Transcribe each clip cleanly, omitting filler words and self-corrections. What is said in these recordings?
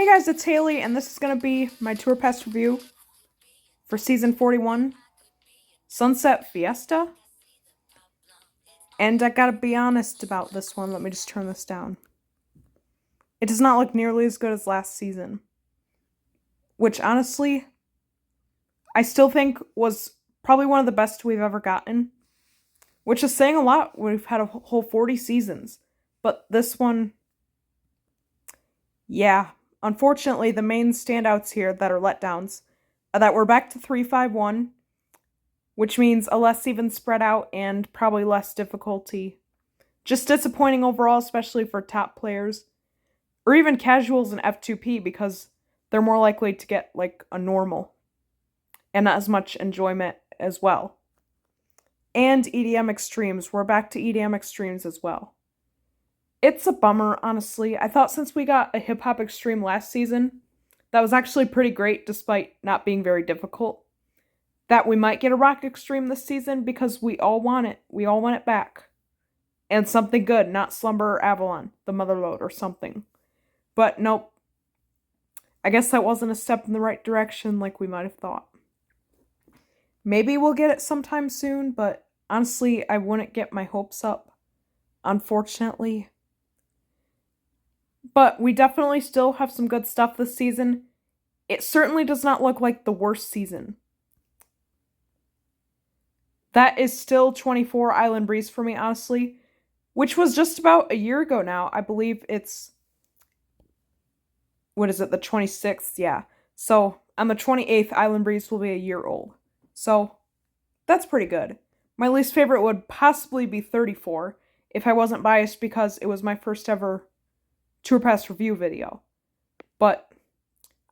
Hey guys, it's Haley, and this is going to be my tour pass review for season 41, Sunset Fiesta. And I gotta be honest about this one. Let me just turn this down. It does not look nearly as good as last season, which honestly, I still think was probably one of the best we've ever gotten, which is saying a lot. We've had a whole 40 seasons, but this one, yeah. Unfortunately, the main standouts here that are letdowns are that we're back to 3-5-1, which means a less even spread out and probably less difficulty. Just disappointing overall, especially for top players, or even casuals in F2P, because they're more likely to get like a normal and not as much enjoyment as well. And EDM Extremes, we're back to EDM Extremes as well. It's a bummer, honestly. I thought since we got a hip hop extreme last season, that was actually pretty great despite not being very difficult, that we might get a rock extreme this season because we all want it. We all want it back. And something good, not Slumber or Avalon, the Motherlode or something. But nope. I guess that wasn't a step in the right direction like we might have thought. Maybe we'll get it sometime soon, but honestly, I wouldn't get my hopes up, unfortunately. But we definitely still have some good stuff this season. It certainly does not look like the worst season. That is still 24 Island Breeze for me, honestly, which was just about a year ago now. I believe it's, what is it, the 26th? Yeah. So on the 28th, Island Breeze will be a year old. So that's pretty good. My least favorite would possibly be 34 if I wasn't biased because it was my first ever Tour Pass review video. But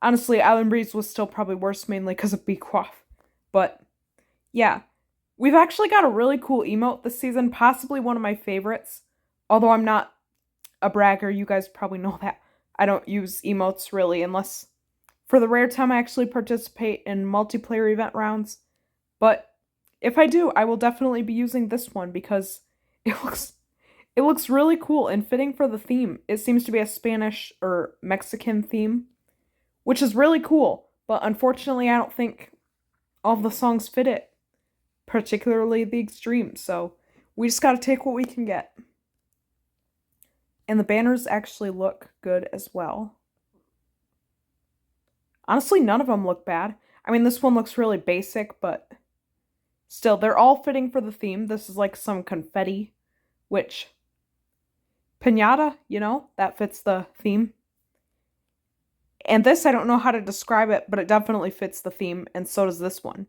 honestly, Island Breeze was still probably worse, mainly because of Bequaff. But yeah, we've actually got a really cool emote this season, possibly one of my favorites. Although I'm not a bragger, you guys probably know that. I don't use emotes really unless for the rare time I actually participate in multiplayer event rounds. But if I do, I will definitely be using this one because it looks really cool and fitting for the theme. It seems to be a Spanish or Mexican theme, which is really cool. But unfortunately, I don't think all the songs fit it, particularly the extreme. So we just gotta take what we can get. And the banners actually look good as well. Honestly, none of them look bad. I mean, this one looks really basic, but still, they're all fitting for the theme. This is like some confetti, which, piñata, that fits the theme. And this, I don't know how to describe it, but it definitely fits the theme, and so does this one.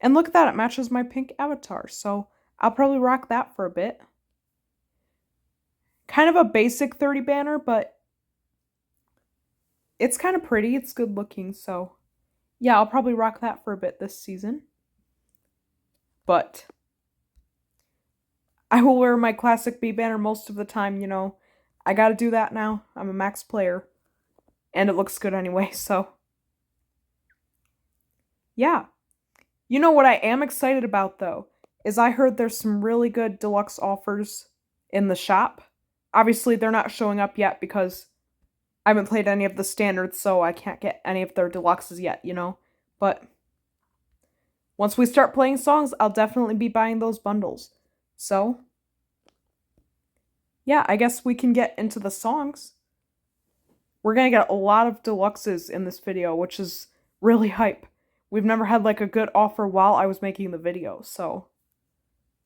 And look at that, it matches my pink avatar, so I'll probably rock that for a bit. Kind of a basic 30 banner, but it's kind of pretty, it's good looking, so yeah, I'll probably rock that for a bit this season. But I will wear my classic B banner most of the time, I gotta do that now. I'm a max player. And it looks good anyway, so. Yeah. You know what I am excited about, though, is I heard there's some really good deluxe offers in the shop. Obviously, they're not showing up yet because I haven't played any of the standards, so I can't get any of their deluxes yet, But once we start playing songs, I'll definitely be buying those bundles. So, yeah, I guess we can get into the songs. We're gonna get a lot of deluxes in this video, which is really hype. We've never had like a good offer while I was making the video, so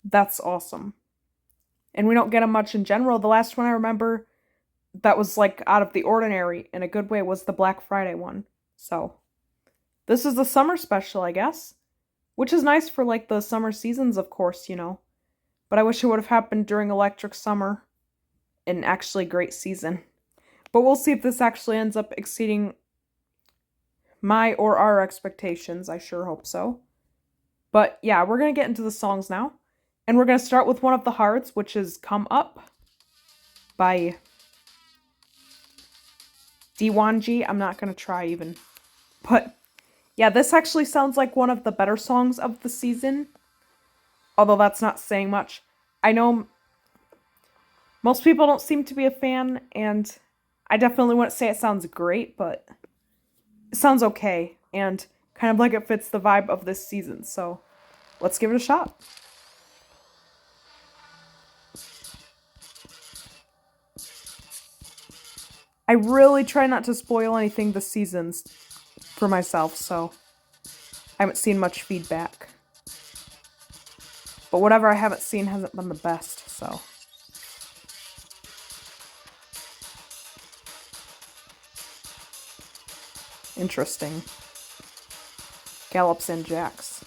that's awesome. And we don't get them much in general. The last one I remember that was like out of the ordinary in a good way was the Black Friday one. So this is the summer special, I guess, which is nice for like the summer seasons, of course, But I wish it would have happened during Electric Summer, an actually great season. But we'll see if this actually ends up exceeding my or our expectations. I sure hope so. But yeah, we're going to get into the songs now. And we're going to start with one of the hearts, which is Come Up by D1G. I'm not going to try even. But yeah, this actually sounds like one of the better songs of the season. Although that's not saying much. I know most people don't seem to be a fan, and I definitely wouldn't say it sounds great, but it sounds okay and kind of like it fits the vibe of this season. So let's give it a shot. I really try not to spoil anything this season for myself, so I haven't seen much feedback. But whatever I haven't seen hasn't been the best, so. Interesting. Gallops and jacks.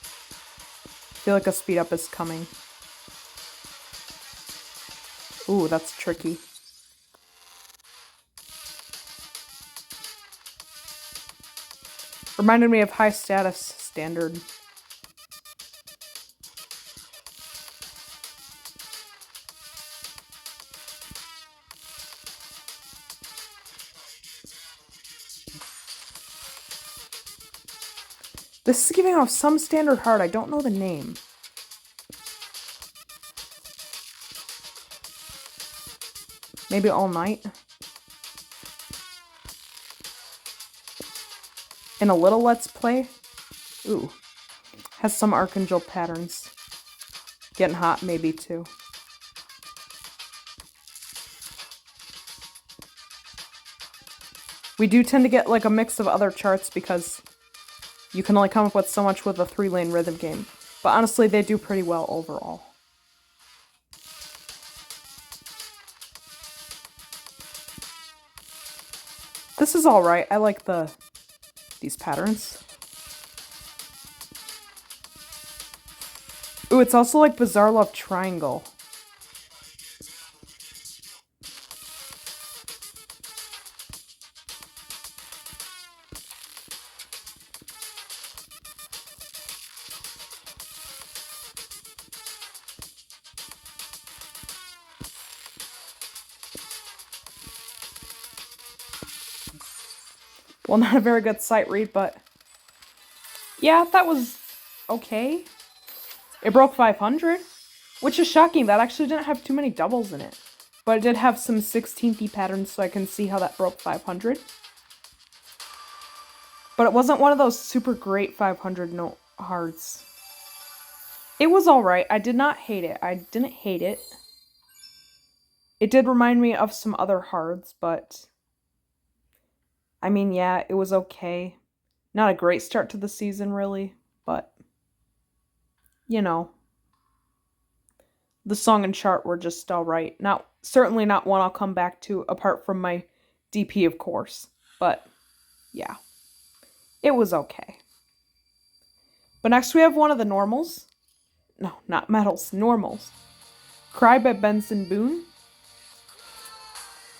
I feel like a speed up is coming. Ooh, that's tricky. Reminded me of high status standard. This is giving off some standard hard. I don't know the name. Maybe All Night. And a little Let's Play. Ooh. Has some Archangel patterns. Getting hot, maybe, too. We do tend to get, like, a mix of other charts because you can only come up with so much with a 3-lane rhythm game. But honestly, they do pretty well overall. This is alright. I like these patterns. Ooh, it's also like Bizarre Love Triangle. Well, not a very good sight read, but yeah, that was okay. It broke 500, which is shocking. That actually didn't have too many doubles in it. But it did have some 16th patterns, so I can see how that broke 500. But it wasn't one of those super great 500 note hards. It was alright. I did not hate it. I didn't hate it. It did remind me of some other hards, but I mean, yeah, it was okay. Not a great start to the season, really, but you know. The song and chart were just alright. Certainly not one I'll come back to apart from my DP, of course. But yeah. It was okay. But next we have one of the normals. No, not medals, normals. Cry by Benson Boone.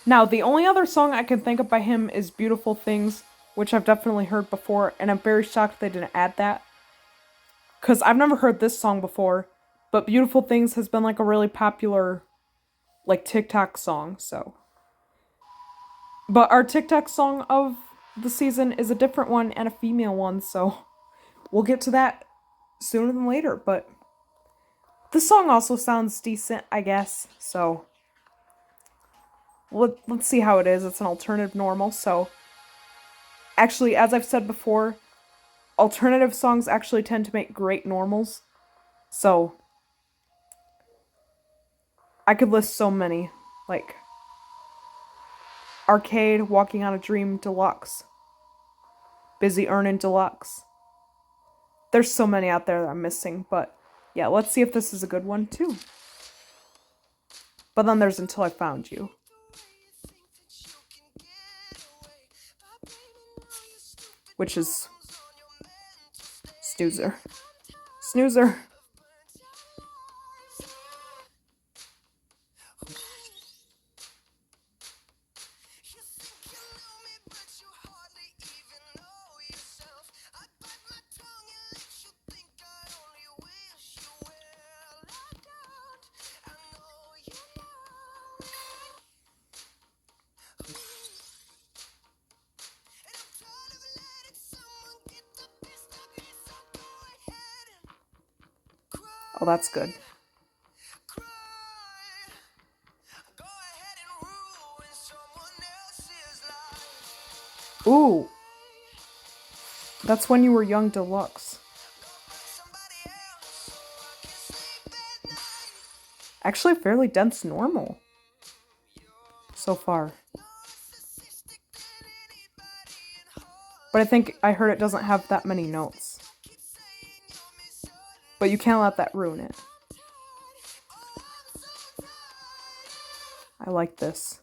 Now, the only other song I can think of by him is Beautiful Things, which I've definitely heard before, and I'm very shocked they didn't add that. Because I've never heard this song before, but Beautiful Things has been like a really popular, like, TikTok song, so. But our TikTok song of the season is a different one and a female one, so we'll get to that sooner than later, but the song also sounds decent, I guess, so let's see how it is. It's an alternative normal, so actually, as I've said before, alternative songs actually tend to make great normals, so I could list so many, like Arcade, Walking on a Dream Deluxe, Busy Earning Deluxe. There's so many out there that I'm missing, but yeah, let's see if this is a good one too. But then there's Until I Found You. Which is Snoozer. Snoozer. Oh, that's good. Ooh, that's When You Were Young Deluxe. Actually, fairly dense normal so far. But I think I heard it doesn't have that many notes. But you can't let that ruin it. I like this.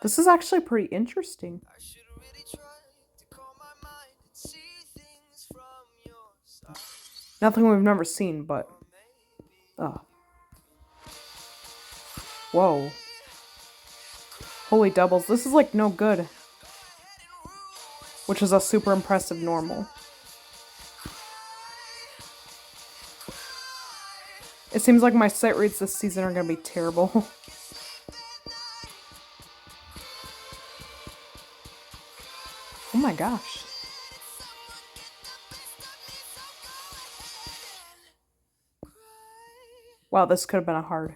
This is actually pretty interesting. Nothing we've never seen, but... Whoa. Holy doubles. This is like no good. Which is a super impressive normal. It seems like my sight reads this season are going to be terrible. Oh my gosh. Wow, this could have been a hard.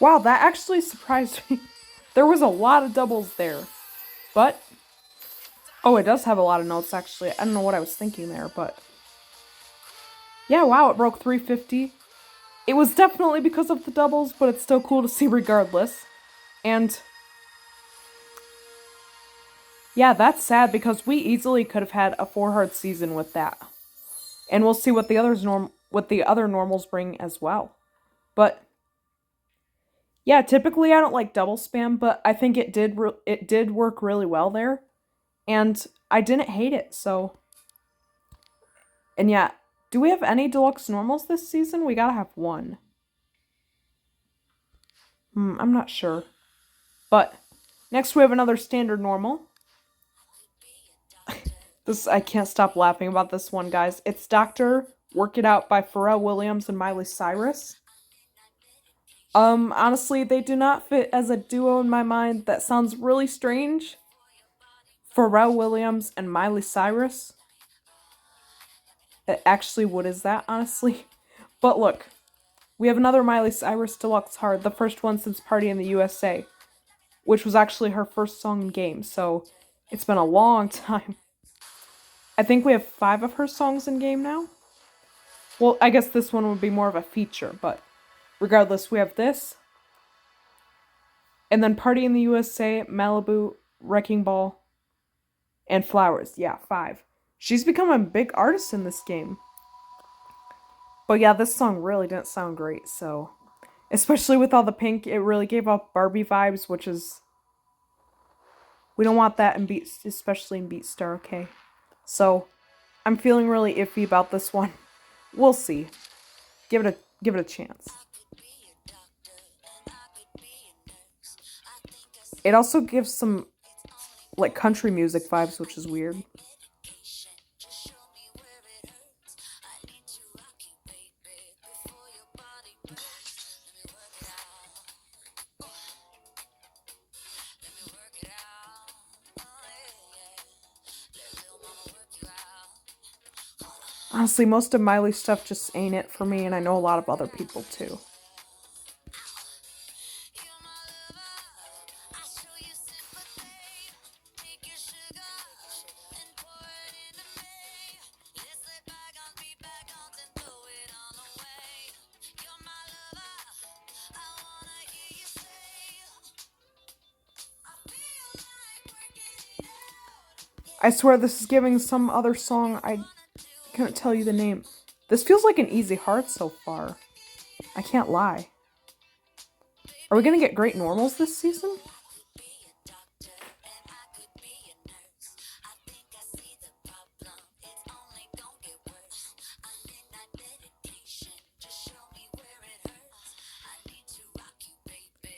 Wow, that actually surprised me. There was a lot of doubles there. But... Oh, it does have a lot of notes, actually. I don't know what I was thinking there, but... Yeah, wow, it broke 350. It was definitely because of the doubles, but it's still cool to see regardless. And... yeah, that's sad because we easily could have had a 4-hard season with that. And we'll see what the other normals bring as well. But... yeah, typically I don't like double spam, but I think it did work really well there. And I didn't hate it, so... and yeah, do we have any deluxe normals this season? We gotta have one. I'm not sure. But next we have another standard normal. I can't stop laughing about this one, guys. It's Dr. Work It Out by Pharrell Williams and Miley Cyrus. Honestly, they do not fit as a duo in my mind. That sounds really strange. Pharrell Williams and Miley Cyrus. Actually, what is that, honestly? But look, we have another Miley Cyrus Deluxe Hard, the first one since Party in the USA, which was actually her first song in game, so it's been a long time. I think we have 5 of her songs in game now. Well, I guess this one would be more of a feature, but regardless, we have this. And then Party in the USA, Malibu, Wrecking Ball, and Flowers. Yeah, 5. She's become a big artist in this game. But yeah, this song really didn't sound great, so... especially with all the pink, it really gave off Barbie vibes, which is... we don't want that in Beats, especially in Beatstar, okay? So, I'm feeling really iffy about this one. We'll see. Give it a chance. It also gives some, like, country music vibes, which is weird. Honestly, most of Miley's stuff just ain't it for me, and I know a lot of other people too. I swear this is giving some other song, I couldn't tell you the name. This feels like an easy hard so far. I can't lie. Are we gonna get great normals this season?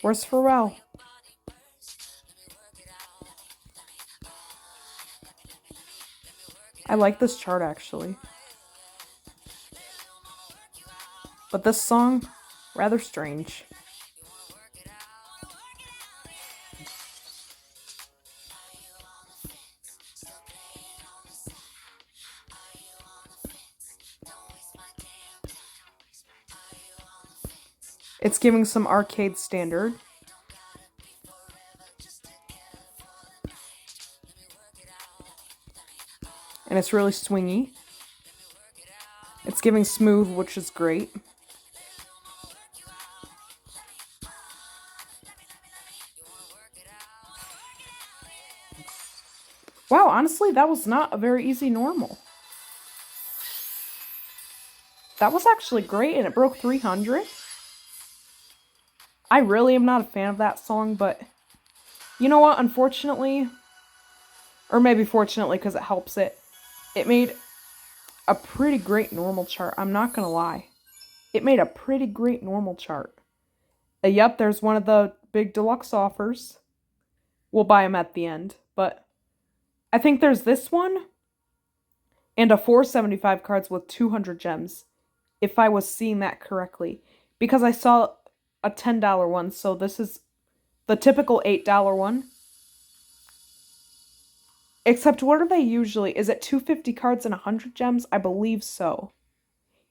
Where's Pharrell? I like this chart actually. But this song, rather strange. It's giving some arcade standard. And it's really swingy. It's giving smooth, which is great. Wow, honestly, that was not a very easy normal. That was actually great, and it broke 300. I really am not a fan of that song, but you know what? Unfortunately, or maybe fortunately because it helps it made a pretty great normal chart. I'm not gonna lie. It made a pretty great normal chart. Yep, there's one of the big deluxe offers. We'll buy them at the end, but I think there's this one and a 475 cards with 200 gems, if I was seeing that correctly. Because I saw a $10 one, so this is the typical $8 one. Except what are they usually? Is it 250 cards and 100 gems? I believe so.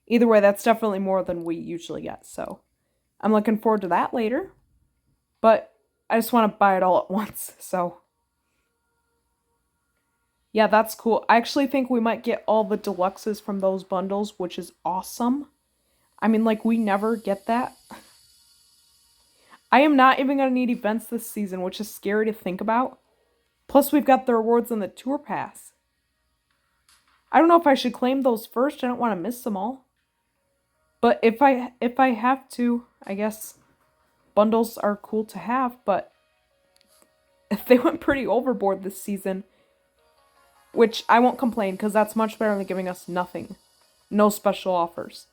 Either way, that's definitely more than we usually get, so I'm looking forward to that later. But I just want to buy it all at once, so yeah, that's cool. I actually think we might get all the deluxes from those bundles, which is awesome. I mean, like, we never get that. I am not even going to need events this season, which is scary to think about. Plus, we've got the rewards in the tour pass. I don't know if I should claim those first. I don't want to miss them all. But if I have to, I guess bundles are cool to have, but they went pretty overboard this season. Which I won't complain, because that's much better than giving us nothing. No special offers.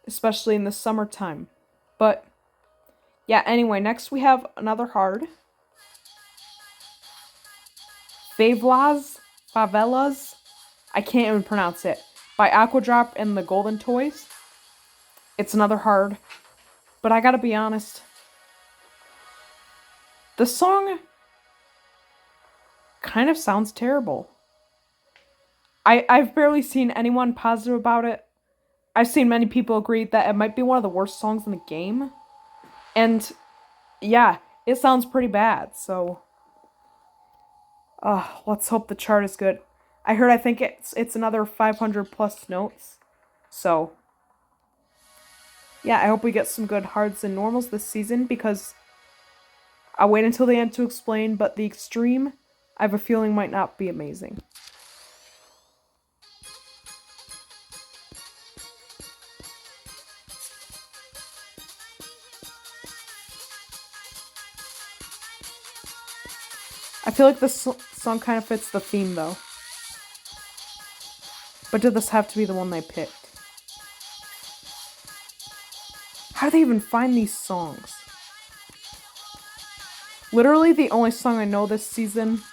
Especially in the summertime. But, yeah, anyway, next we have another hard. Favelas. I can't even pronounce it. By Aquadrop and the Golden Toys. It's another hard. But I gotta be honest. The song kind of sounds terrible. I've barely seen anyone positive about it. I've seen many people agree that it might be one of the worst songs in the game. And yeah, it sounds pretty bad, so let's hope the chart is good. I think it's another 500 plus notes. So yeah, I hope we get some good hards and normals this season, because I'll wait until the end to explain, but the extreme, I have a feeling, might not be amazing. I feel like this song kind of fits the theme, though. But did this have to be the one they picked? How do they even find these songs? Literally, the only song I know this season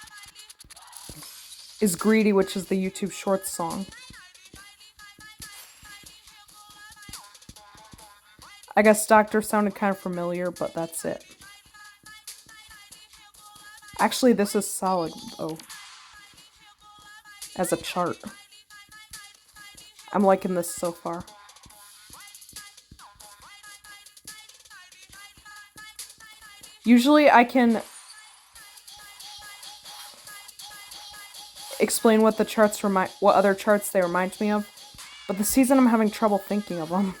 is Greedy, which is the YouTube Shorts song. I guess Doctor sounded kind of familiar, but that's it. Actually, this is solid, though. As a chart. I'm liking this so far. Usually I can explain what the charts what other charts they remind me of, but this season I'm having trouble thinking of them.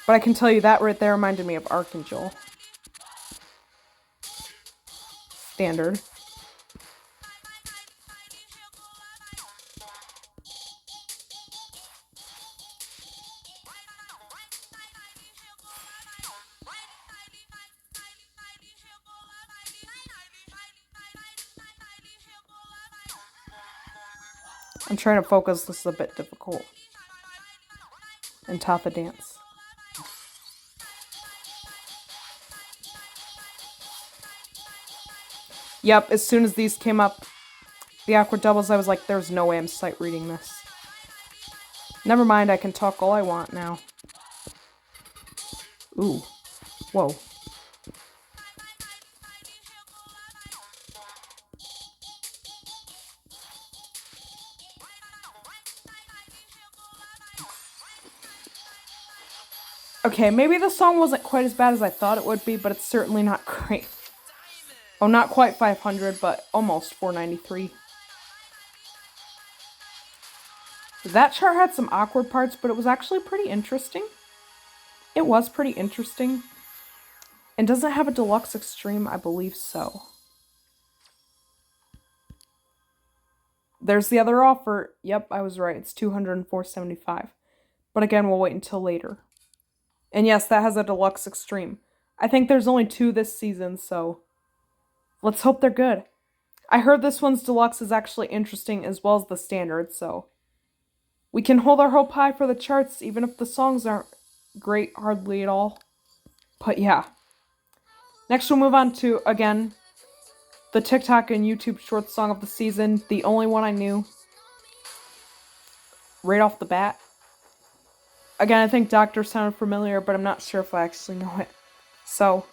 But I can tell you that right there reminded me of Archangel. Standard. I'm trying to focus, this is a bit difficult. And Tatha Dance. Yep, as soon as these came up, the Aqua Doubles, I was like, there's no way I'm sight reading this. Never mind, I can talk all I want now. Ooh. Whoa. Okay, maybe the song wasn't quite as bad as I thought it would be, but it's certainly not great. Oh, not quite 500, but almost 493. That chart had some awkward parts, but it was actually pretty interesting. It was pretty interesting. And does it have a deluxe extreme? I believe so. There's the other offer. Yep, I was right. It's 204.75. But again, we'll wait until later. And yes, that has a deluxe extreme. I think there's only 2 this season, so let's hope they're good. I heard this one's deluxe is actually interesting as well as the standard, so we can hold our hope high for the charts even if the songs aren't great hardly at all. But yeah. Next we'll move on to, again, the TikTok and YouTube short song of the season, the only one I knew right off the bat. Again, I think Doctor sounded familiar, but I'm not sure if I actually know it. So,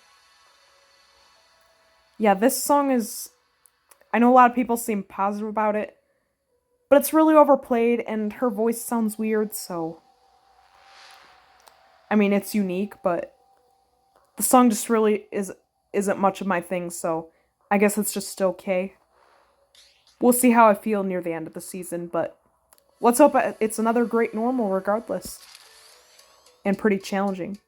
yeah, this song is... I know a lot of people seem positive about it, but it's really overplayed, and her voice sounds weird, so... I mean, it's unique, but the song just really isn't much of my thing, so I guess it's just okay. We'll see how I feel near the end of the season, but let's hope it's another great normal regardless. And pretty challenging.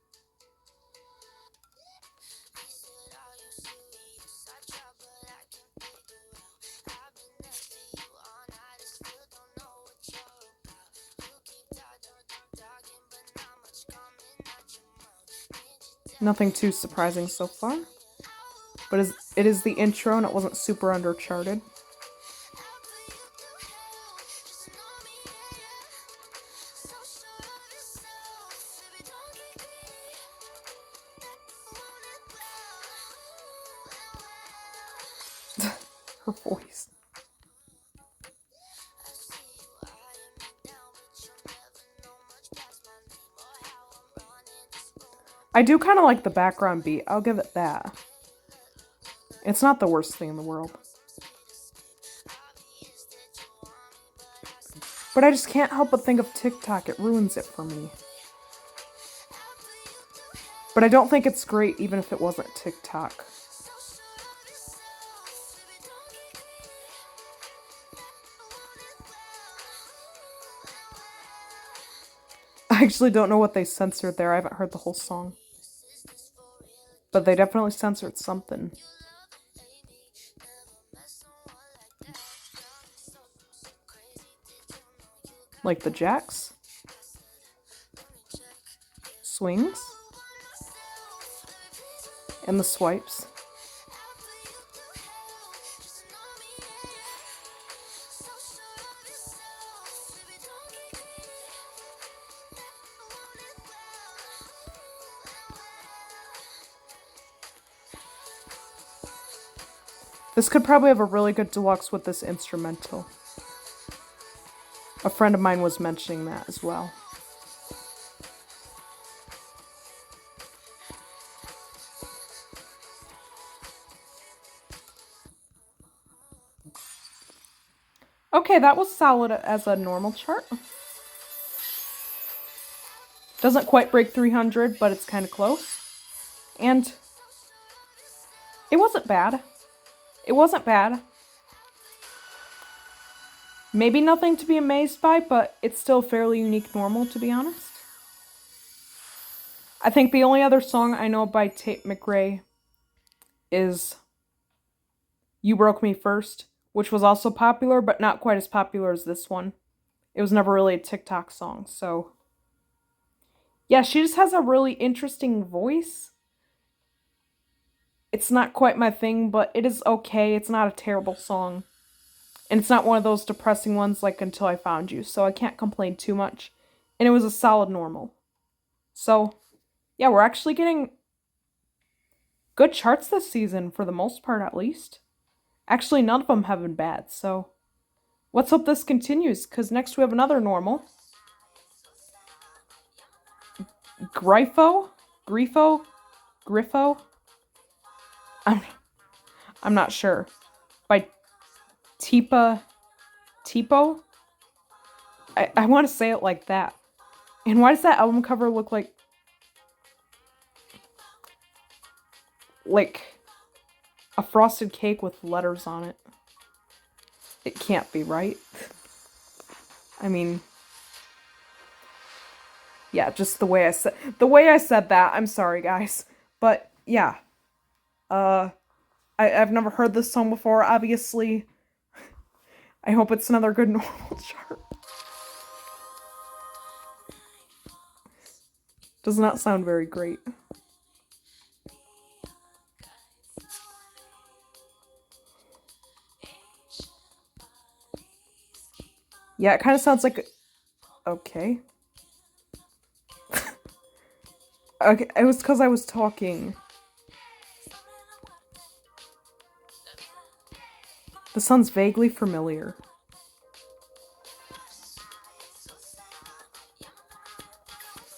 Nothing too surprising so far. But it is the intro and it wasn't super undercharted. Her voice. I do kind of like the background beat. I'll give it that. It's not the worst thing in the world. But I just can't help but think of TikTok. It ruins it for me. But I don't think it's great even if it wasn't TikTok. I actually don't know what they censored there. I haven't heard the whole song. But they definitely censored something. Like the jacks? Swings? And the swipes? This could probably have a really good deluxe with this instrumental. A friend of mine was mentioning that as well. Okay, that was solid as a normal chart. Doesn't quite break 300, but it's kind of close. And it wasn't bad. It wasn't bad. Maybe nothing to be amazed by, but it's still fairly unique normal, to be honest. I think the only other song I know by Tate McRae is You Broke Me First, which was also popular, but not quite as popular as this one. It was never really a TikTok song, so... Yeah, she just has a really interesting voice. It's not quite my thing, but it is okay. It's not a terrible song. And it's not one of those depressing ones like Until I Found You, so I can't complain too much. And it was a solid normal. So, yeah, we're actually getting good charts this season, for the most part at least. Actually, none of them have been bad, so let's hope this continues, because next we have another normal. Grifo? Grifo? I'm not sure. By Tipo? I want to say it like that. And why does that album cover look like like a frosted cake with letters on it. It can't be, right? I mean, yeah, just the way I said that. I'm sorry, guys. But yeah. Uh I've never heard this song before, obviously. I hope it's another good normal chart. Does not sound very great. Yeah, it kind of sounds like... Okay. Okay, it was because I was talking. The sounds vaguely familiar.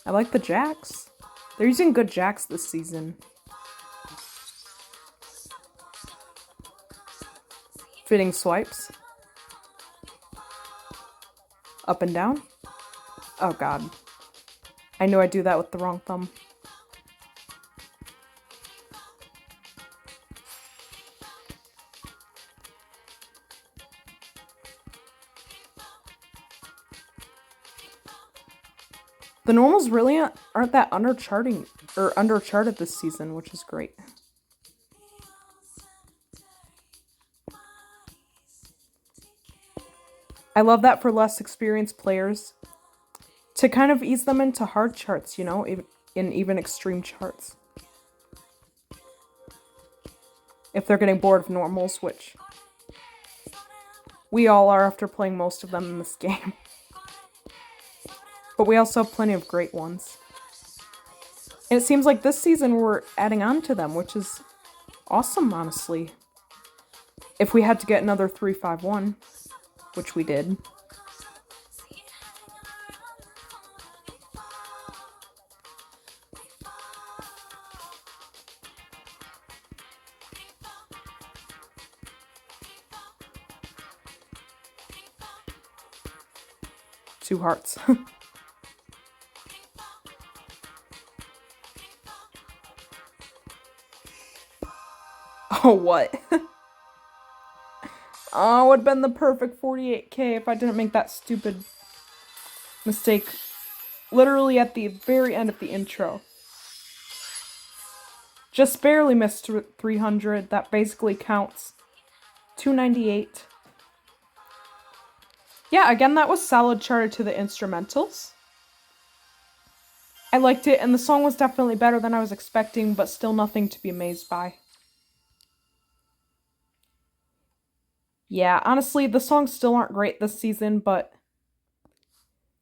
I like the jacks. They're using good jacks this season. Fitting swipes. Up and down. Oh god. I knew I'd do that with the wrong thumb. The normals really aren't that undercharted this season, which is great. I love that for less experienced players, to kind of ease them into hard charts, you know, even extreme charts. If they're getting bored of normals, which we all are after playing most of them in this game. But we also have plenty of great ones. And it seems like this season we're adding on to them, which is awesome, honestly. If we had to get another 351, which we did. Two hearts. Oh, what? Oh, it would have been the perfect 48k if I didn't make that stupid mistake literally at the very end of the intro. Just barely missed 300. That basically counts. 298. Yeah, again, that was solid charted to the instrumentals. I liked it, and the song was definitely better than I was expecting, but still nothing to be amazed by. Yeah, honestly, the songs still aren't great this season, but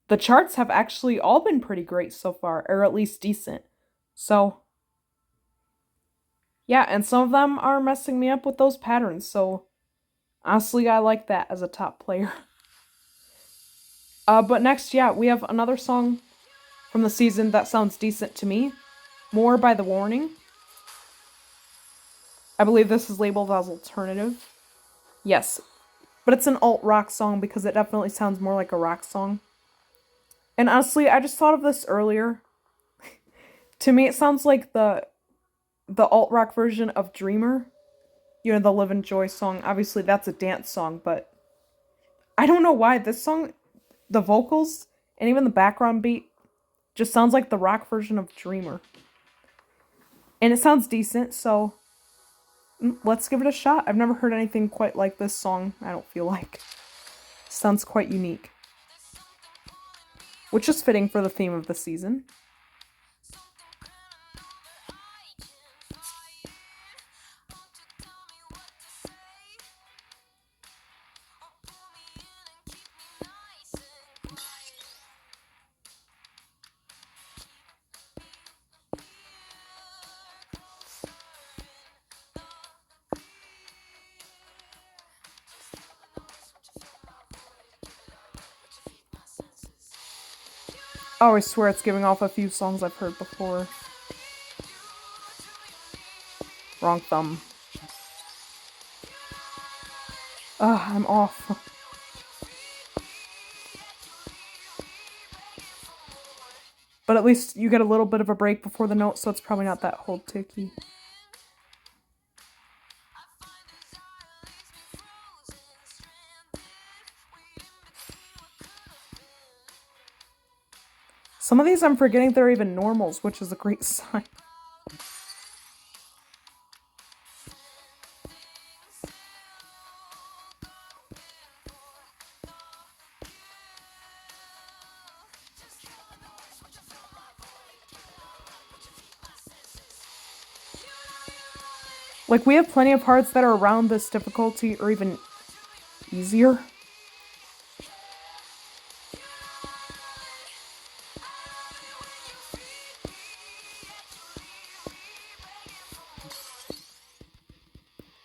the charts have actually all been pretty great so far, or at least decent. So, yeah, and some of them are messing me up with those patterns, so honestly, I like that as a top player. But next, yeah, we have another song from the season that sounds decent to me. More by The Warning. I believe this is labeled as alternative. Yes, but it's an alt-rock song because it definitely sounds more like a rock song. And honestly, I just thought of this earlier. To me, it sounds like the alt-rock version of Dreamer. You know, the Live and Joy song. Obviously, that's a dance song, but I don't know why. This song, the vocals, and even the background beat, just sounds like the rock version of Dreamer. And it sounds decent, so let's give it a shot. I've never heard anything quite like this song, I don't feel like. It sounds quite unique. Which is fitting for the theme of the season. Oh, I swear it's giving off a few songs I've heard before. Wrong thumb. Ugh, I'm off. But at least you get a little bit of a break before the note, so it's probably not that hold ticky. Some of these I'm forgetting they're even normals, which is a great sign. Like, we have plenty of parts that are around this difficulty or even easier.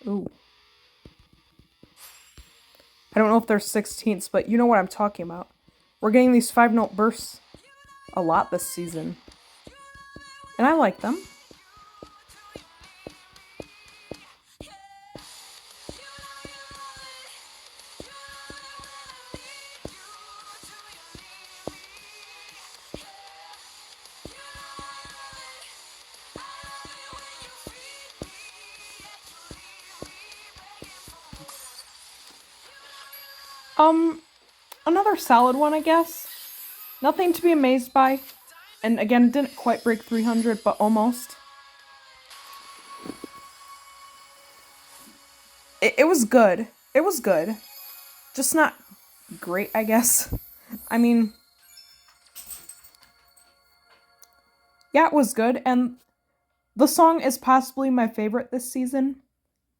Ooh. I don't know if they're 16ths, but you know what I'm talking about. We're getting these 5-note bursts a lot this season. And I like them. Another solid one, I guess. Nothing to be amazed by. And again, didn't quite break 300, but almost. It was good. It was good. Just not great, I guess. I mean, yeah, it was good. And the song is possibly my favorite this season.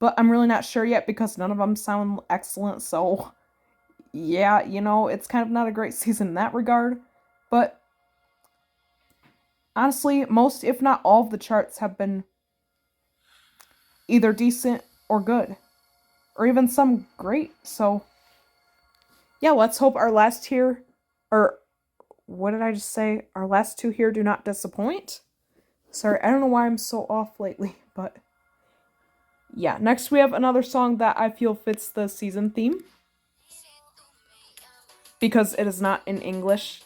But I'm really not sure yet because none of them sound excellent. So, yeah, you know, it's kind of not a great season in that regard. But honestly, most, if not all, of the charts have been either decent or good. Or even some great. So, yeah, let's hope our last here, or what did I just say? Our last two here do not disappoint. Sorry, I don't know why I'm so off lately, but yeah. Next we have another song that I feel fits the season theme. Because it is not in English.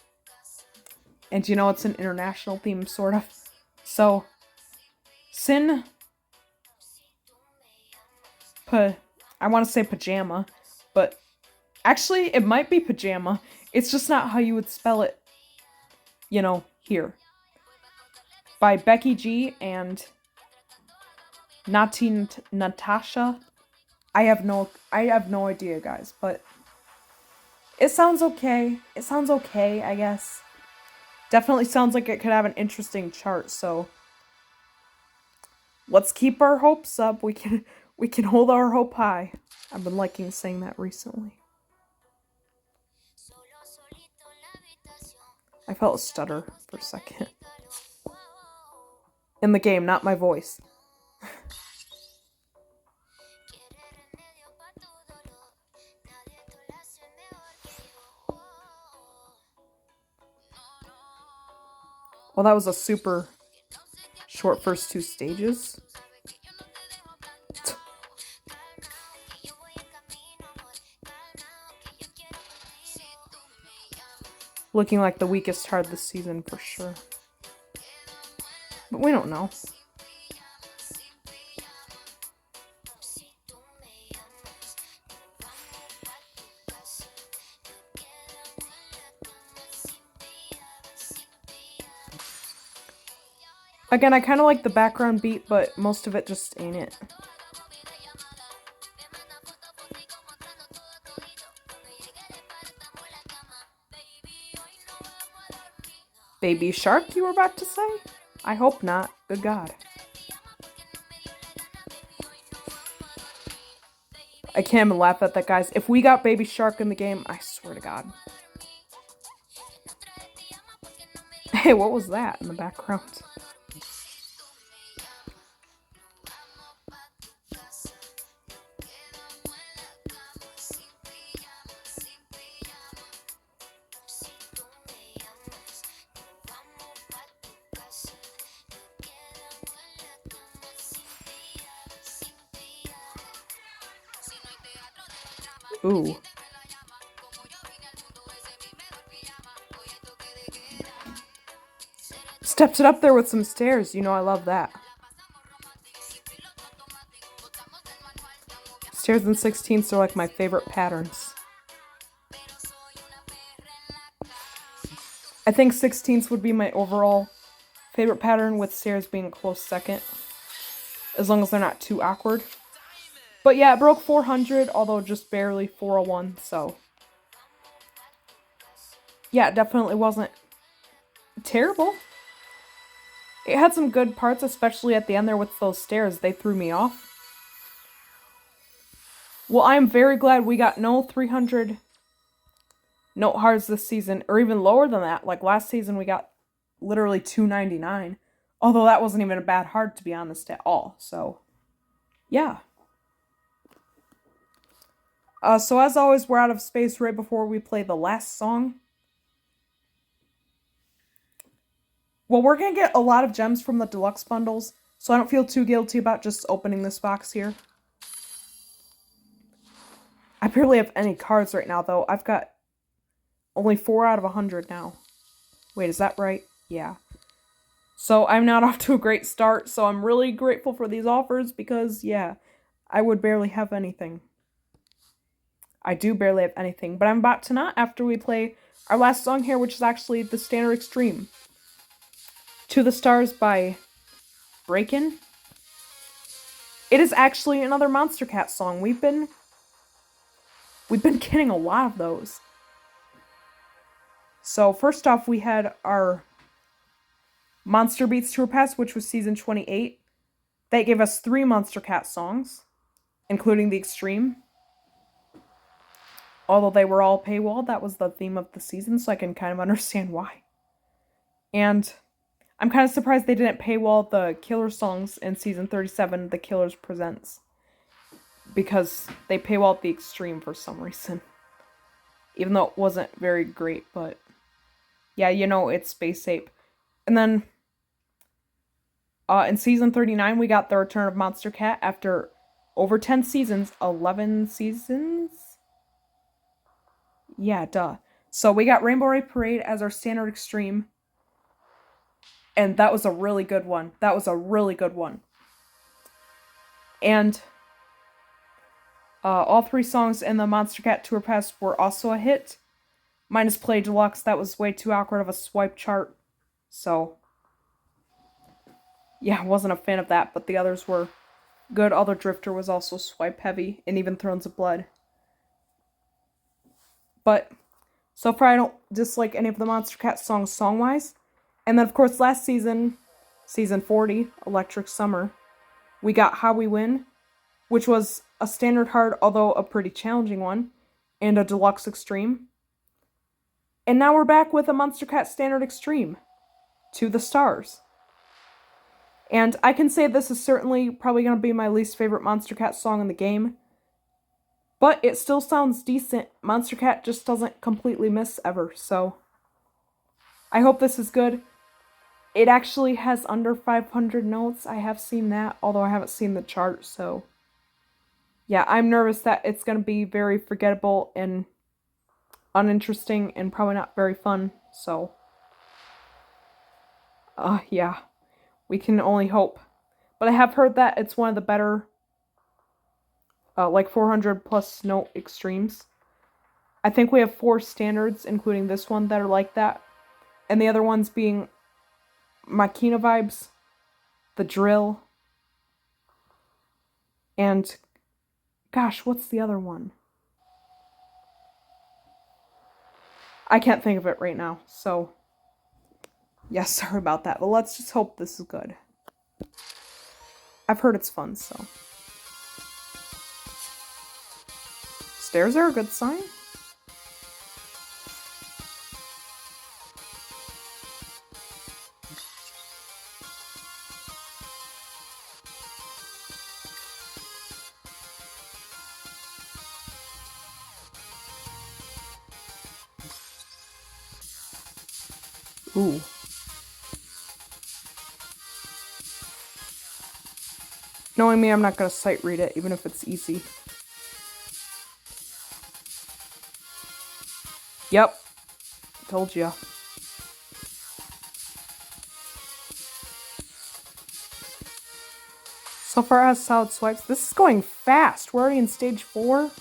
And you know, it's an international theme, sort of. So, I want to say Pijama, but actually, it might be Pijama. It's just not how you would spell it, you know, here. By Becky G and Natasha. I have no idea, guys, but it sounds okay. It sounds okay, I guess. Definitely sounds like it could have an interesting chart, so let's keep our hopes up. We can hold our hope high. I've been liking saying that recently. I felt a stutter for a second. In the game, not my voice. Well, that was a super short first two stages. Looking like the weakest card this season for sure. But we don't know. Again, I kind of like the background beat, but most of it just ain't it. Baby Shark, you were about to say? I hope not. Good God. I can't even laugh at that, guys. If we got Baby Shark in the game, I swear to God. Hey, what was that in the background? Ooh. Stepped it up there with some stairs. You know I love that. Stairs and 16ths are like my favorite patterns. I think 16ths would be my overall favorite pattern, with stairs being a close second, as long as they're not too awkward. But yeah, it broke 400, although just barely 401, so yeah, it definitely wasn't terrible. It had some good parts, especially at the end there with those stairs. They threw me off. Well, I'm very glad we got no 300 note hards this season, or even lower than that. Like last season, we got literally 299. Although that wasn't even a bad hard, to be honest, at all. So, yeah. So as always, we're out of space right before we play the last song. Well, we're going to get a lot of gems from the deluxe bundles, so I don't feel too guilty about just opening this box here. I barely have any cards right now, though. I've got only 4 out of 100 now. Wait, is that right? Yeah. So I'm not off to a great start, so I'm really grateful for these offers because, yeah, I would barely have anything. I do barely have anything, but I'm about to not after we play our last song here, which is actually the Standard Extreme. To the Stars by Breakin'. It is actually another Monster Cat song. We've been getting a lot of those. So first off, we had our Monster Beats Tour Pass, which was season 28. That gave us 3 Monster Cat songs, including the Extreme. Although they were all paywalled, that was the theme of the season, so I can kind of understand why. And I'm kind of surprised they didn't paywall the Killer songs in season 37, The Killers Presents. Because they paywalled the Extreme for some reason. Even though it wasn't very great, but yeah, you know, it's Space Ape. And then in season 39, we got the return of Monster Cat after over 10 seasons. 11 seasons? Yeah, duh. So we got Rainbow Ray Parade as our standard Extreme. And that was a really good one. That was a really good one. And all 3 songs in the Monster Cat Tour Pass were also a hit. Minus Play Deluxe, that was way too awkward of a swipe chart. So, yeah, wasn't a fan of that, but the others were good. Other Drifter was also swipe heavy, and even Thrones of Blood. But so far I don't dislike any of the Monster Cat songs song-wise. And then, of course, last season, season 40, Electric Summer, we got How We Win, which was a standard hard, although a pretty challenging one, and a deluxe extreme. And now we're back with a Monster Cat standard extreme, To the Stars. And I can say this is certainly probably going to be my least favorite Monster Cat song in the game. But it still sounds decent. Monster Cat just doesn't completely miss ever, so I hope this is good. It actually has under 500 notes. I have seen that, although I haven't seen the chart, so yeah, I'm nervous that it's going to be very forgettable and uninteresting and probably not very fun, so yeah, we can only hope. But I have heard that it's one of the better like 400 plus note extremes. I think we have 4 standards, including this one, that are like that. And the other ones being Makina Vibes, The Drill, and gosh, what's the other one? I can't think of it right now, so yeah, sorry about that. But let's just hope this is good. I've heard it's fun, so. Stairs are a good sign. Ooh. Knowing me, I'm not going to sight read it, even if it's easy. Yep. Told ya. So far as solid swipes, this is going fast. We're already in stage 4.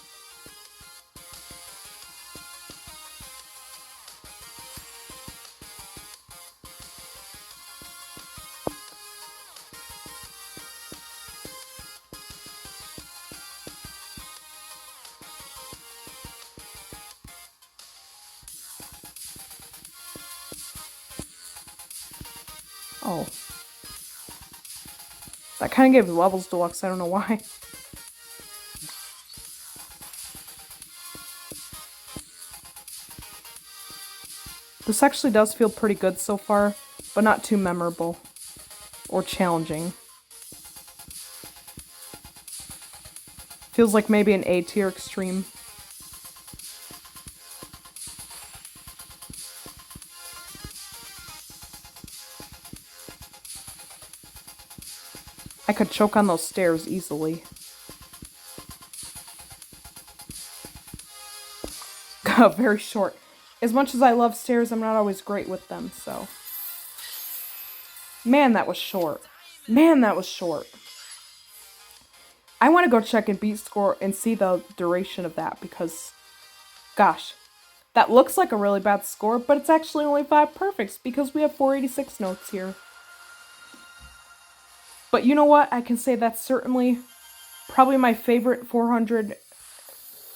Oh. That kind of gave Levels Deluxe, I don't know why. This actually does feel pretty good so far, but not too memorable or challenging. Feels like maybe an A tier extreme. I could choke on those stairs easily. Very short. As much as I love stairs, I'm not always great with them, so. Man, that was short. Man, that was short. I want to go check in beat score and see the duration of that because, gosh, that looks like a really bad score, but it's actually only 5 perfects because we have 486 notes here. But you know what? I can say that's certainly probably my favorite 400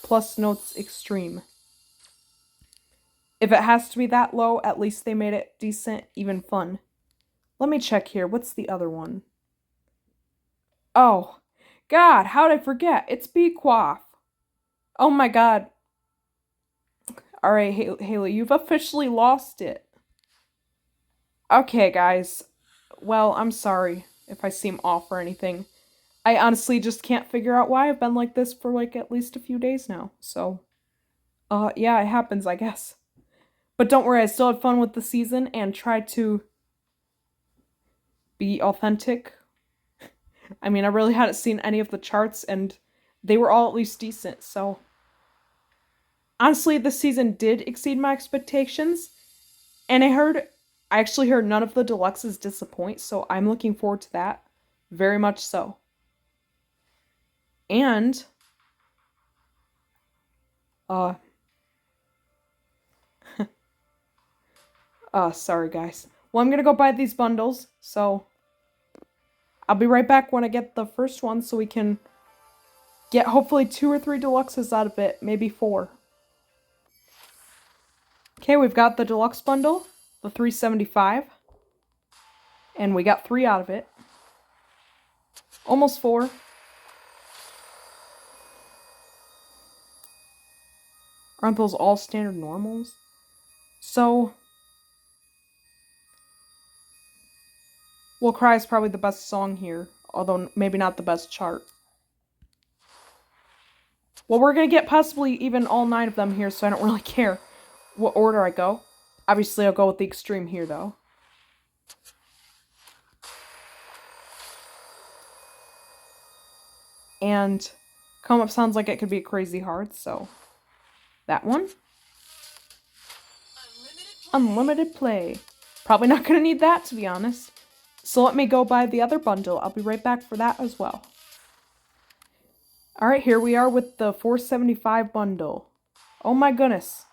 plus notes extreme. If it has to be that low, at least they made it decent, even fun. Let me check here. What's the other one? Oh, God, how did I forget? It's Be Quaff. Oh my God. Alright, Haley, you've officially lost it. Okay, guys. Well, I'm sorry if I seem off or anything. I honestly just can't figure out why I've been like this for like at least a few days now. So, yeah, it happens, I guess. But don't worry, I still had fun with the season and tried to be authentic. I mean, I really hadn't seen any of the charts and they were all at least decent, so. Honestly, this season did exceed my expectations. And I actually heard none of the deluxes disappoint, so I'm looking forward to that. Very much so. And, sorry guys. Well, I'm gonna go buy these bundles, so I'll be right back when I get the first one so we can get hopefully 2 or 3 deluxes out of it, maybe 4. Okay, we've got the deluxe bundle, the 375, and we got 3 out of it. Almost 4. Aren't those all standard normals? So, Will Cry is probably the best song here, although maybe not the best chart. Well, we're going to get possibly even all 9 of them here, so I don't really care what order I go. Obviously, I'll go with the extreme here, though. And Come Up sounds like it could be crazy hard, so that one. Unlimited play. Probably not going to need that, to be honest. So let me go buy the other bundle. I'll be right back for that as well. Alright, here we are with the 475 bundle. Oh my goodness.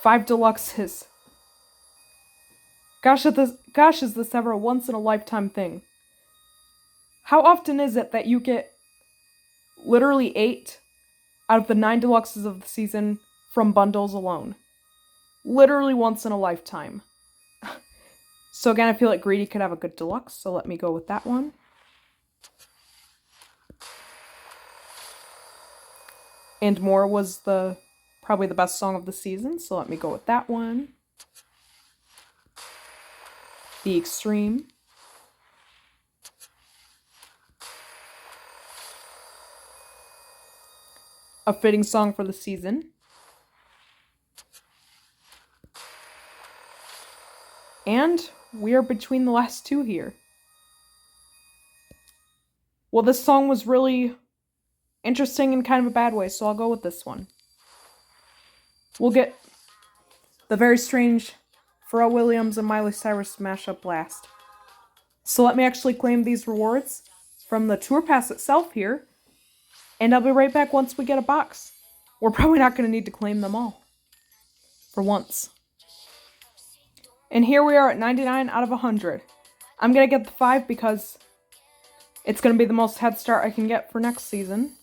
5 deluxes. Gosh, is this ever a once-in-a-lifetime thing? How often is it that you get literally 8 out of the 9 deluxes of the season from bundles alone? Literally once in a lifetime. So again, I feel like Greedy could have a good deluxe, so let me go with that one. And More was probably the best song of the season, so let me go with that one. The Extreme. A fitting song for the season. And we are between the last 2 here. Well, this song was really interesting in kind of a bad way, so I'll go with this one. We'll get the very strange Pharrell Williams and Miley Cyrus mashup blast. So let me actually claim these rewards from the tour pass itself here. And I'll be right back once we get a box. We're probably not going to need to claim them all. For once. And here we are at 99 out of 100. I'm going to get the 5 because it's going to be the most head start I can get for next season.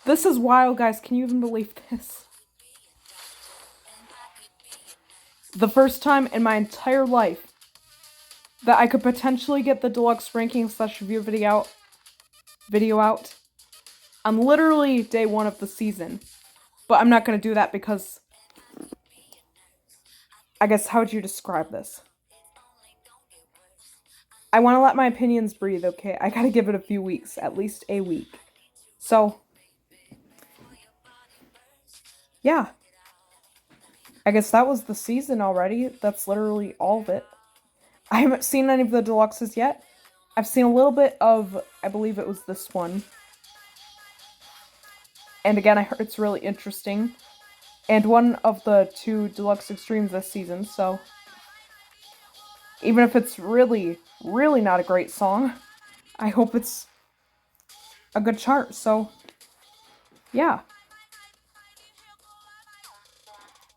This is wild, guys. Can you even believe this? the first time in my entire life that I could potentially get the deluxe ranking slash review video out on literally day 1 of the season. But I'm not going to do that because, I guess, how would you describe this? I want to let my opinions breathe, okay? I gotta give it a few weeks, at least a week. So, yeah. I guess that was the season already. That's literally all of it. I haven't seen any of the deluxes yet. I've seen a little bit of, I believe it was this one. And again, I heard it's really interesting. And one of the 2 deluxe extremes this season, so even if it's really, really not a great song, I hope it's a good chart, so yeah.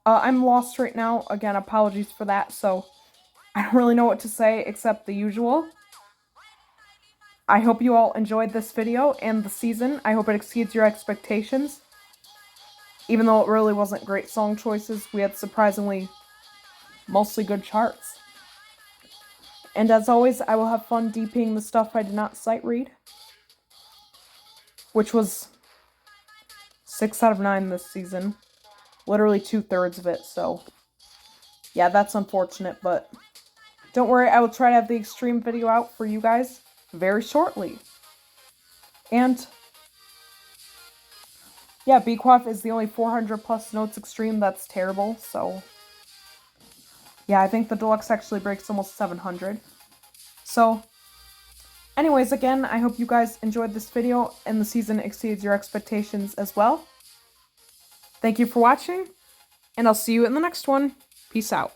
I'm lost right now. Again, apologies for that, so I don't really know what to say except the usual. I hope you all enjoyed this video and the season. I hope it exceeds your expectations. Even though it really wasn't great song choices, we had surprisingly mostly good charts. And as always, I will have fun DPing the stuff I did not sight read, which was 6 out of 9 this season. Literally 2/3 of it, so yeah, that's unfortunate, but don't worry, I will try to have the extreme video out for you guys very shortly. And yeah, Bequaff is the only 400 plus notes extreme that's terrible, so yeah, I think the deluxe actually breaks almost 700. So anyways, again, I hope you guys enjoyed this video and the season exceeds your expectations as well. Thank you for watching, and I'll see you in the next one. Peace out.